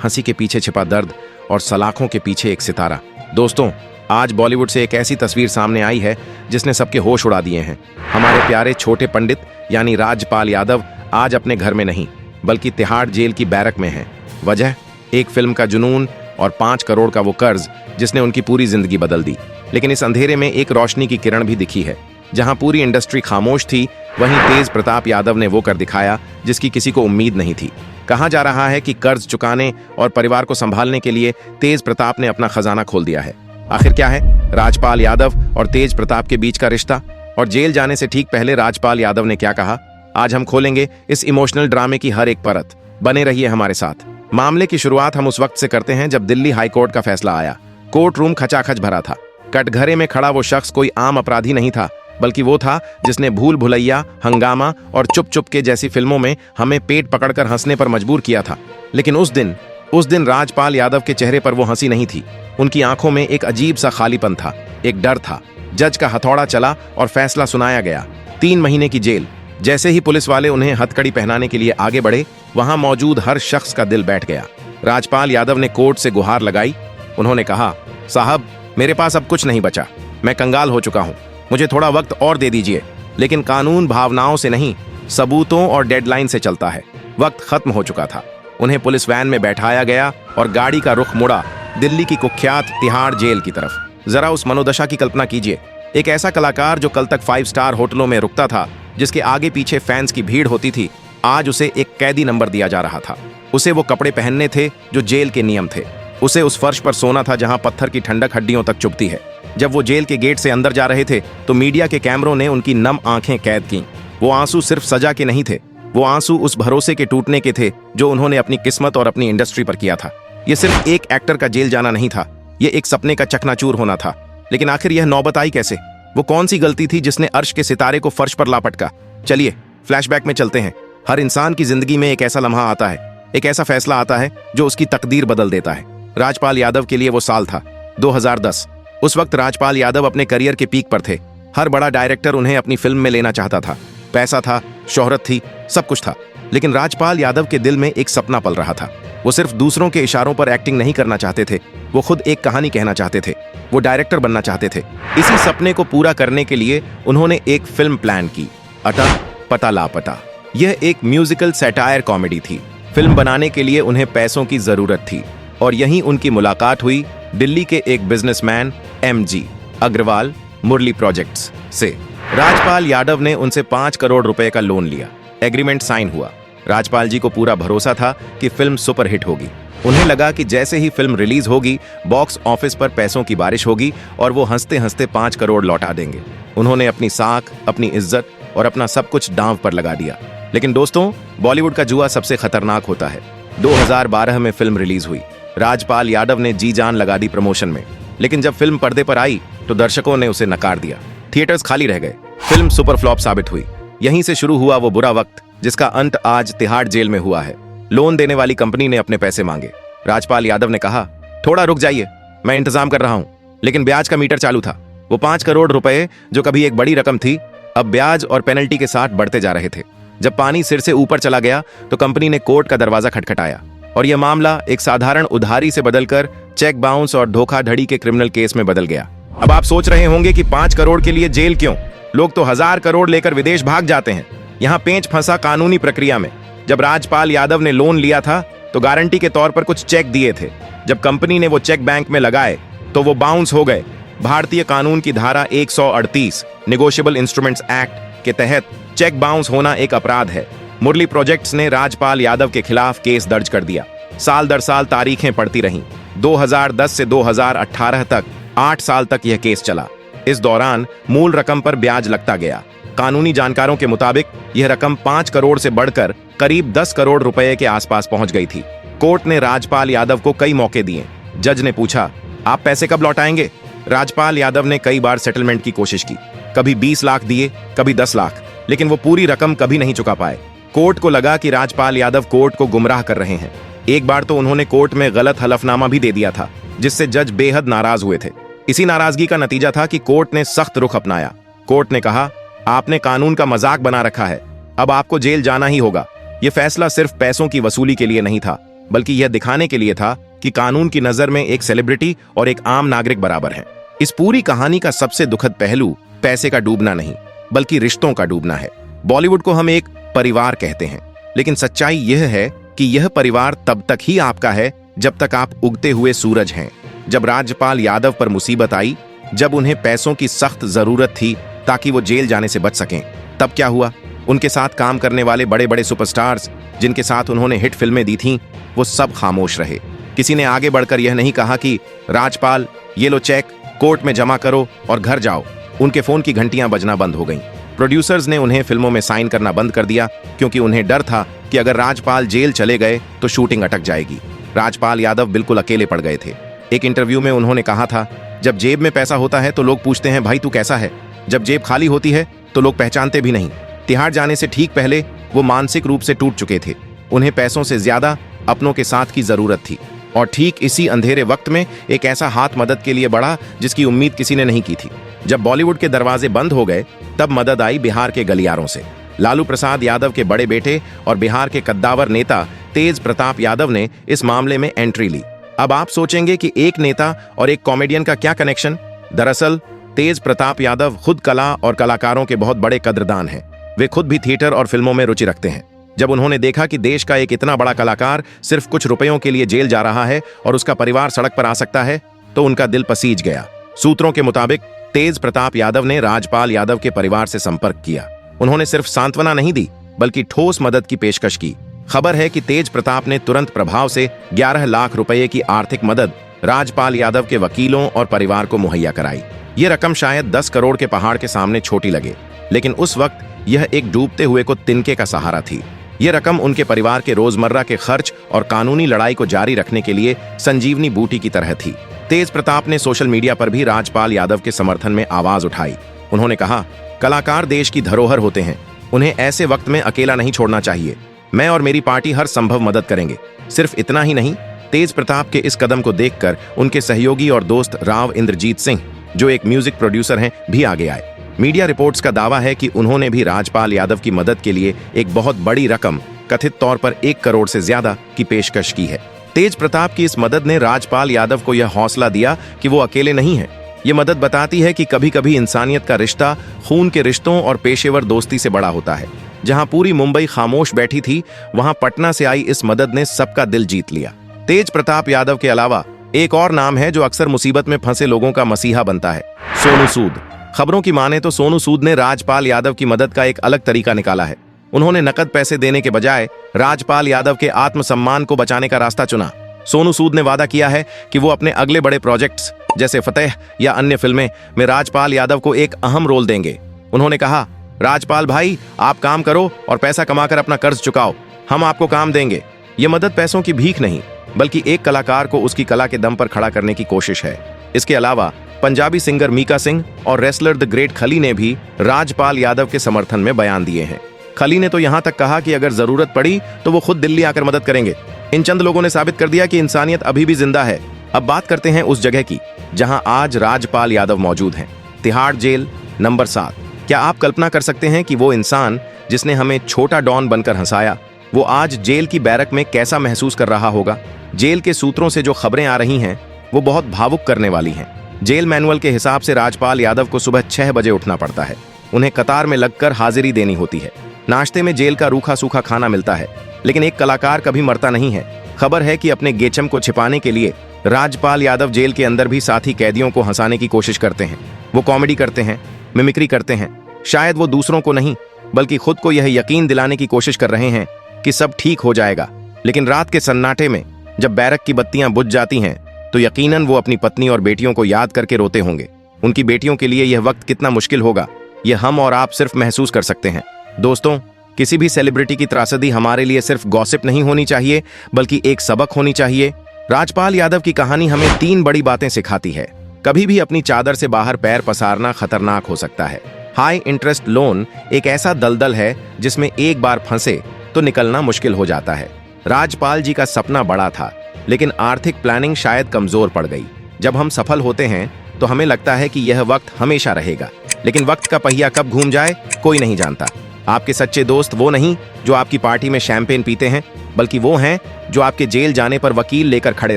हंसी के पीछे छिपा दर्द और सलाखों के पीछे एक सितारा। दोस्तों, आज बॉलीवुड से एक ऐसी तस्वीर सामने आई है जिसने सबके होश उड़ा दिए हैं। हमारे प्यारे छोटे पंडित यानी राजपाल यादव आज अपने घर में नहीं बल्कि तिहाड़ जेल की बैरक में हैं। वजह एक फिल्म का जुनून और 5 करोड़ का वो कर्ज जिसने उनकी पूरी जिंदगी बदल दी। लेकिन इस अंधेरे में एक रोशनी की किरण भी दिखी है। जहां पूरी इंडस्ट्री खामोश थी, वहीं तेज प्रताप यादव ने वो कर दिखाया जिसकी किसी को उम्मीद नहीं थी। कहा जा रहा है कि कर्ज चुकाने और परिवार को संभालने के लिए तेज प्रताप ने अपना खजाना खोल दिया है। आखिर क्या है राजपाल यादव और तेज प्रताप के बीच का रिश्ता, और जेल जाने से ठीक पहले राजपाल यादव ने क्या कहा? आज हम खोलेंगे इस इमोशनल ड्रामे की हर एक परत। बने रहिए हमारे साथ। मामले की शुरुआत हम उस वक्त से करते हैं जब दिल्ली हाईकोर्ट का फैसला आया। कोर्ट रूम खचाखच भरा था। कटघरे में खड़ा वो शख्स कोई आम अपराधी नहीं था, बल्कि वो था जिसने भूल भुलैया, हंगामा और चुप चुप के जैसी फिल्मों में हमें पेट पकड़कर हंसने पर मजबूर किया था। लेकिन उस दिन राजपाल यादव के चेहरे पर वो हंसी नहीं थी। उनकी आंखों में एक अजीब सा खालीपन था, एक डर था। जज का हथौड़ा चला और फैसला सुनाया गया। 3 महीने की जेल। जैसे ही पुलिस वाले उन्हें हथकड़ी पहनाने के लिए आगे बढ़े, वहां मौजूद हर शख्स का दिल बैठ गया। राजपाल यादव ने कोर्ट से गुहार लगाई। उन्होंने कहा, साहब, मेरे पास अब कुछ नहीं बचा। मैं कंगाल हो चुका हूं। मुझे थोड़ा वक्त और दे दीजिए। लेकिन कानून भावनाओं से नहीं, सबूतों और डेडलाइन से चलता है। वक्त खत्म हो चुका था। उन्हें पुलिस वैन में बैठाया गया और गाड़ी का रुख मुड़ा दिल्ली की कुख्यात तिहाड़ जेल की तरफ। जरा उस मनोदशा की कल्पना कीजिए। एक ऐसा कलाकार जो कल तक 5 स्टार होटलों में रुकता था, जिसके आगे पीछे फैंस की भीड़ होती थी, आज उसे एक कैदी नंबर दिया जा रहा था। उसे वो कपड़े पहनने थे जो जेल के नियम थे। उसे उस फर्श पर सोना था जहां पत्थर की ठंडक हड्डियों तक चुभती है। जब वो जेल के गेट से अंदर जा रहे थे तो मीडिया के कैमरों ने उनकी नम आंखें कैद कीं। वो आंसू सिर्फ सजा के नहीं थे, वो आंसू उस भरोसे के टूटने के थे जो उन्होंने अपनी किस्मत और अपनी इंडस्ट्री पर किया था। ये सिर्फ एक एक्टर का जेल जाना नहीं था, ये एक सपने का चकनाचूर होना था। लेकिन आखिर यह नौबत आई कैसे? वो कौन सी गलती थी जिसने अर्श के सितारे को फर्श पर लापटका? चलिए फ्लैशबैक में चलते हैं। हर इंसान की जिंदगी में एक ऐसा लम्हा आता है, एक ऐसा फैसला आता है जो उसकी तकदीर बदल देता है। राजपाल यादव के लिए वो साल था 2010। उस वक्त राजपाल यादव अपने करियर के पीक पर थे। हर बड़ा डायरेक्टर उन्हें अपनी फिल्म में लेना चाहता था। पैसा था, शोहरत थी, सब कुछ था। लेकिन राजपाल यादव के दिल में एक सपना पल रहा था। वो सिर्फ दूसरों के इशारों पर एक्टिंग नहीं करना चाहते थे, वो खुद एक कहानी कहना चाहते थे। वो डायरेक्टर बनना चाहते थे। इसी सपने को पूरा करने के लिए उन्होंने एक फिल्म प्लान की, अटा पटा लापता। यह एक म्यूजिकल सैटायर कॉमेडी थी। फिल्म बनाने के लिए उन्हें पैसों की जरूरत थी और यहीं उनकी मुलाकात हुई दिल्ली के एक बिजनेसमैन MG अग्रवाल मुरली प्रोजेक्ट्स से। राजपाल यादव ने उनसे 5 करोड़ रुपए का लोन लिया। एग्रीमेंट साइन हुआ। राजपाल जी को पूरा भरोसा था कि फिल्म सुपरहिट होगी। उन्हें लगा कि जैसे ही फिल्म रिलीज होगी, बॉक्स ऑफिस पर पैसों की बारिश होगी और वो हंसते हंसते 5 करोड़ लौटा देंगे। उन्होंने अपनी साख, अपनी इज्जत और अपना सब कुछ दांव पर लगा दिया। लेकिन दोस्तों, बॉलीवुड का जुआ सबसे खतरनाक होता है। 2012 में फिल्म रिलीज हुई। राजपाल यादव ने जी जान लगा दी प्रमोशन में। लेकिन जब फिल्म पर्दे पर आई तो दर्शकों ने उसे नकार दिया। थिएटर्स खाली रह गए। फिल्म सुपर फ्लॉप साबित हुई। यहीं से शुरू हुआ वो बुरा वक्त जिसका अंत आज तिहाड़ जेल में हुआ है। लोन देने वाली कंपनी ने अपने पैसे मांगे। राजपाल यादव ने कहा, थोड़ा रुक जाइए, मैं इंतजाम कर रहा हूं। लेकिन ब्याज का मीटर चालू था। वो 5 करोड़ रुपए जो कभी एक बड़ी रकम थी, अब ब्याज और पेनल्टी के साथ बढ़ते जा रहे थे। जब पानी सिर से ऊपर चला गया तो कंपनी ने कोर्ट का दरवाजा खटखटाया और यह मामला एक साधारण उधारी से बदलकर चेक बाउंस और धोखाधड़ी के क्रिमिनल केस में बदल गया। अब आप सोच रहे होंगे कि 5 करोड़ के लिए जेल क्यों? लोग तो 1000 करोड़ लेकर विदेश भाग जाते हैं। यहाँ पेंच फंसा कानूनी प्रक्रिया में। जब राजपाल यादव ने लोन लिया था तो गारंटी के तौर पर कुछ चेक दिए थे। जब कंपनी ने वो चेक बैंक में लगाए तो वो बाउंस हो गए। भारतीय कानून की धारा 138 निगोशिएबल इंस्ट्रूमेंट्स एक्ट के तहत चेक बाउंस होना एक अपराध है। मुरली प्रोजेक्ट्स ने राजपाल यादव के खिलाफ केस दर्ज कर दिया। साल दर साल तारीखें पड़ती रहीं। 2010 से 2018 तक 8 साल तक यह केस चला। इस दौरान मूल रकम पर ब्याज लगता गया। कानूनी जानकारों के मुताबिक यह रकम 5 करोड़ से बढ़कर करीब 10 करोड़ रुपए के आसपास पहुंच गई थी। कोर्ट ने राजपाल यादव को कई मौके दिए। जज ने पूछा, आप पैसे कब लौटाएंगे? राजपाल यादव ने कई बार सेटलमेंट की कोशिश की। कभी 20 लाख दिए, कभी 10 लाख, लेकिन वो पूरी रकम कभी नहीं चुका पाए। कोर्ट को लगा कि राजपाल यादव कोर्ट को गुमराह कर रहे हैं। एक बार तो उन्होंने कोर्ट में गलत हलफनामा भी दे दिया था, जिससे जज बेहद नाराज हुए थे। इसी नाराजगी का नतीजा था कि कोर्ट ने सख्त रुख अपनाया। कोर्ट ने कहा, आपने कानून का मजाक बना रखा है, अब आपको जेल जाना ही होगा। यह फैसला सिर्फ पैसों की वसूली के लिए नहीं था, बल्कि यह दिखाने के लिए था कि कानून की नजर में एक सेलिब्रिटी और एक आम नागरिक बराबर हैं। इस पूरी कहानी का सबसे दुखद पहलू पैसे का डूबना नहीं, बल्कि रिश्तों का डूबना है। बॉलीवुड को हम एक परिवार कहते हैं, लेकिन सच्चाई यह है कि यह परिवार तब तक ही आपका है जब तक आप उगते हुए सूरज हैं। जब राजपाल यादव पर मुसीबत आई, जब उन्हें पैसों की सख्त जरूरत थी ताकि वो जेल जाने से बच सकें, तब क्या हुआ? उनके साथ काम करने वाले बड़े बड़े सुपरस्टार्स जिनके साथ उन्होंने हिट फिल्में दी थीं, वो सब खामोश रहे। किसी ने आगे बढ़कर यह नहीं कहा कि राजपाल, ये लो चेक, कोर्ट में जमा करो और घर जाओ। उनके फोन की घंटियां बजना बंद हो गईं। प्रोड्यूसर्स ने उन्हें फिल्मों में साइन करना बंद कर दिया, क्योंकि उन्हें डर था कि अगर राजपाल जेल चले गए तो शूटिंग अटक जाएगी। राजपाल यादव बिल्कुल अकेले पड़ गए थे। एक इंटरव्यू में उन्होंने कहा था, जब जेब में पैसा होता है तो लोग पूछते हैं, भाई तू कैसा है? जब जेब खाली होती है तो लोग पहचानते भी नहीं। तिहाड़ जाने से ठीक पहले वो मानसिक रूप से टूट चुके थे। उन्हें पैसों से ज्यादा अपनों के साथ की जरूरत थी। और ठीक इसी अंधेरे वक्त में एक ऐसा हाथ मदद के लिए बढ़ा जिसकी उम्मीद किसी ने नहीं की थी। जब बॉलीवुड के दरवाजे बंद हो गए, तब मदद आई बिहार के गलियारों से। लालू प्रसाद यादव के बड़े बेटे और बिहार के कद्दावर नेता तेज प्रताप यादव ने इस मामले में एंट्री ली। अब आप सोचेंगे कि एक नेता और एक कॉमेडियन का क्या कनेक्शन? दरअसल तेज प्रताप यादव खुद कला और कलाकारों के बहुत बड़े कद्रदान हैं। वे खुद भी थिएटर और फिल्मों में रुचि रखते हैं। जब उन्होंने देखा कि देश का एक इतना बड़ा कलाकार सिर्फ कुछ रुपयों के लिए जेल जा रहा है और उसका परिवार सड़क पर आ सकता है, तो उनका दिल पसीज गया। सूत्रों के मुताबिक तेज प्रताप यादव ने राजपाल यादव के परिवार से संपर्क किया। उन्होंने सिर्फ सांत्वना नहीं दी, बल्कि ठोस मदद की पेशकश की। खबर है कि तेज प्रताप ने तुरंत प्रभाव से 11 लाख रुपए की आर्थिक मदद राजपाल यादव के वकीलों और परिवार को मुहैया कराई। यह रकम शायद 10 करोड़ के पहाड़ के सामने छोटी लगे, लेकिन उस वक्त यह एक डूबते हुए को तिनके का सहारा थी। यह रकम उनके परिवार के रोजमर्रा के खर्च और कानूनी लड़ाई को जारी रखने के लिए संजीवनी बूटी की तरह थी। तेज प्रताप ने सोशल मीडिया पर भी राजपाल यादव के समर्थन में आवाज उठाई। उन्होंने कहा, कलाकार देश की धरोहर होते हैं, उन्हें ऐसे वक्त में अकेला नहीं छोड़ना चाहिए। मैं और मेरी पार्टी हर संभव मदद करेंगे। सिर्फ इतना ही नहीं, तेज प्रताप के इस कदम को देखकर उनके सहयोगी और दोस्त राव इंद्रजीत सिंह, जो एक म्यूजिक प्रोड्यूसर हैं, भी आगे आए। मीडिया रिपोर्ट्स का दावा है कि उन्होंने भी राजपाल यादव की मदद के लिए एक बहुत बड़ी रकम, कथित तौर पर 1 करोड़ से ज्यादा की पेशकश की है। तेज प्रताप की इस मदद ने राजपाल यादव को यह हौसला दिया कि वो अकेले नहीं हैं। ये मदद बताती है कि कभी कभी इंसानियत का रिश्ता खून के रिश्तों और पेशेवर दोस्ती से बड़ा होता है। जहां पूरी मुंबई खामोश बैठी थी, वहां पटना से आई इस मदद ने सबका दिल जीत लिया। तेज प्रताप यादव के अलावा एक और नाम है जो अक्सर मुसीबत में फंसे लोगों का मसीहा बनता है, सोनू सूद। खबरों की माने तो सोनू सूद ने राजपाल यादव की मदद का एक अलग तरीका निकाला है। उन्होंने नकद पैसे देने के बजाय राजपाल यादव के आत्मसम्मान को बचाने का रास्ता चुना। सोनू सूद ने वादा किया है कि वो अपने अगले बड़े प्रोजेक्ट्स जैसे फतेह या अन्य फिल्में में राजपाल यादव को एक अहम रोल देंगे। उन्होंने कहा, राजपाल भाई, आप काम करो और पैसा कमाकर अपना कर्ज चुकाओ, हम आपको काम देंगे। ये मदद पैसों की भीख नहीं, बल्कि एक कलाकार को उसकी कला के दम पर खड़ा करने की कोशिश है। इसके अलावा पंजाबी सिंगर मीका सिंह और रेसलर द ग्रेट खली ने भी राजपाल यादव के समर्थन में बयान दिए हैं। खली ने तो यहां तक कहा कि अगर जरूरत पड़ी तो वो खुद दिल्ली आकर मदद करेंगे। इन चंद लोगों ने साबित कर दिया कि इंसानियत अभी भी जिंदा है। अब बात करते हैं उस जगह की जहां आज राजपाल यादव मौजूद हैं, तिहाड़ जेल नंबर 7। क्या आप कल्पना कर सकते हैं कि वो इंसान जिसने हमें छोटा डॉन बनकर हंसाया, वो आज जेल की बैरक में कैसा महसूस कर रहा होगा? जेल के सूत्रों से जो खबरें आ रही हैं, वो बहुत भावुक करने वाली हैं। जेल मैनुअल के हिसाब से राजपाल यादव को सुबह 6 बजे उठना पड़ता है। उन्हें कतार में लगकर हाजिरी देनी होती है। नाश्ते में जेल का रूखा सूखा खाना मिलता है, लेकिन एक कलाकार कभी मरता नहीं है। खबर है कि अपने गेचम को छिपाने के लिए राजपाल यादव जेल के अंदर भी साथी कैदियों को हंसाने की कोशिश करते हैं। वो कॉमेडी करते हैं, मिमिक्री करते हैं। शायद वो दूसरों को नहीं, बल्कि खुद को यह यकीन दिलाने की कोशिश कर रहे हैं कि सब ठीक हो जाएगा। लेकिन रात के सन्नाटे में जब बैरक की बत्तियां बुझ जाती हैं, तो यकीनन वो अपनी पत्नी और बेटियों को याद करके रोते होंगे। उनकी बेटियों के लिए यह वक्त कितना मुश्किल होगा, यह हम और आप सिर्फ महसूस कर सकते हैं। दोस्तों, किसी भी सेलिब्रिटी की त्रासदी हमारे लिए सिर्फ गॉसिप नहीं होनी चाहिए, बल्कि एक सबक होनी चाहिए। राजपाल यादव की कहानी हमें 3 बड़ी बातें सिखाती है। कभी भी अपनी चादर से बाहर पैर पसारना खतरनाक हो सकता है। हाई इंटरेस्ट लोन एक ऐसा दलदल है जिसमें एक बार फंसे तो निकलना मुश्किल हो जाता है। राजपाल जी का सपना बड़ा था, लेकिन आर्थिक प्लानिंग शायद कमजोर पड़ गई। जब हम सफल होते हैं तो हमें लगता है कि यह वक्त हमेशा रहेगा, लेकिन वक्त का पहिया कब घूम जाए कोई नहीं जानता। आपके सच्चे दोस्त वो नहीं जो आपकी पार्टी में शैंपेन पीते हैं, बल्कि वो हैं जो आपके जेल जाने पर वकील लेकर खड़े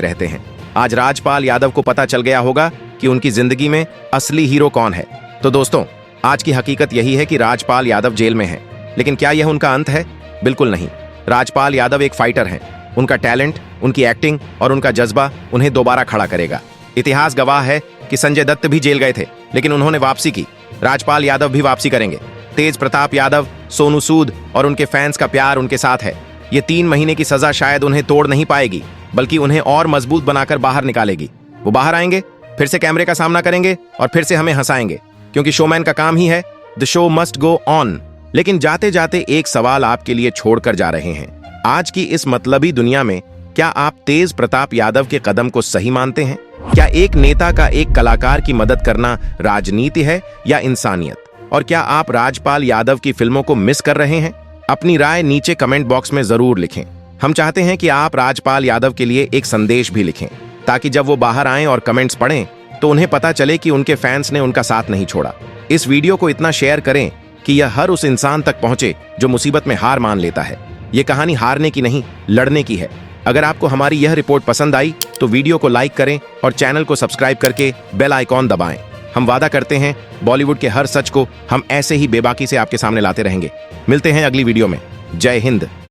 रहते हैं। आज राजपाल यादव को पता चल गया होगा कि उनकी जिंदगी में असली हीरो कौन है। तो दोस्तों, आज की हकीकत यही है कि राजपाल यादव जेल में हैं। लेकिन क्या यह उनका अंत है? बिल्कुल नहीं। राजपाल यादव एक फाइटर हैं। उनका टैलेंट, उनकी एक्टिंग और उनका जज्बा उन्हें दोबारा खड़ा करेगा। इतिहास गवाह है कि संजय दत्त भी जेल गए थे, लेकिन उन्होंने वापसी की। राजपाल यादव भी वापसी करेंगे। तेज प्रताप यादव, सोनू सूद और उनके फैंस का प्यार उनके साथ है। ये 3 महीने की सजा शायद उन्हें तोड़ नहीं पाएगी, बल्कि उन्हें और मजबूत बनाकर बाहर निकालेगी। वो बाहर आएंगे, फिर से कैमरे का सामना करेंगे और फिर से हमें हंसाएंगे, क्योंकि शोमैन का काम ही है the show must go on. लेकिन जाते जाते एक सवाल आपके लिए छोड़कर जा रहे हैं। आज की इस मतलबी दुनिया में क्या आप तेज प्रताप यादव के कदम को सही मानते हैं? क्या एक नेता का एक कलाकार की मदद करना राजनीति है या इंसानियत? और क्या आप राजपाल यादव की फिल्मों को मिस कर रहे हैं? अपनी राय नीचे कमेंट बॉक्स में जरूर लिखें। हम चाहते हैं कि आप राजपाल यादव के लिए एक संदेश भी लिखें, ताकि जब वो बाहर आएं और कमेंट्स पढ़ें तो उन्हें पता चले कि उनके फैंस ने उनका साथ नहीं छोड़ा। इस वीडियो को इतना शेयर करें कि यह हर उस इंसान तक पहुंचे जो मुसीबत में हार मान लेता है। ये कहानी हारने की नहीं, लड़ने की है। अगर आपको हमारी यह रिपोर्ट पसंद आई तो वीडियो को लाइक करें और चैनल को सब्सक्राइब करके बेल आइकॉन दबाएं। हम वादा करते हैं बॉलीवुड के हर सच को हम ऐसे ही बेबाकी से आपके सामने लाते रहेंगे। मिलते हैं अगली वीडियो में। जय हिंद।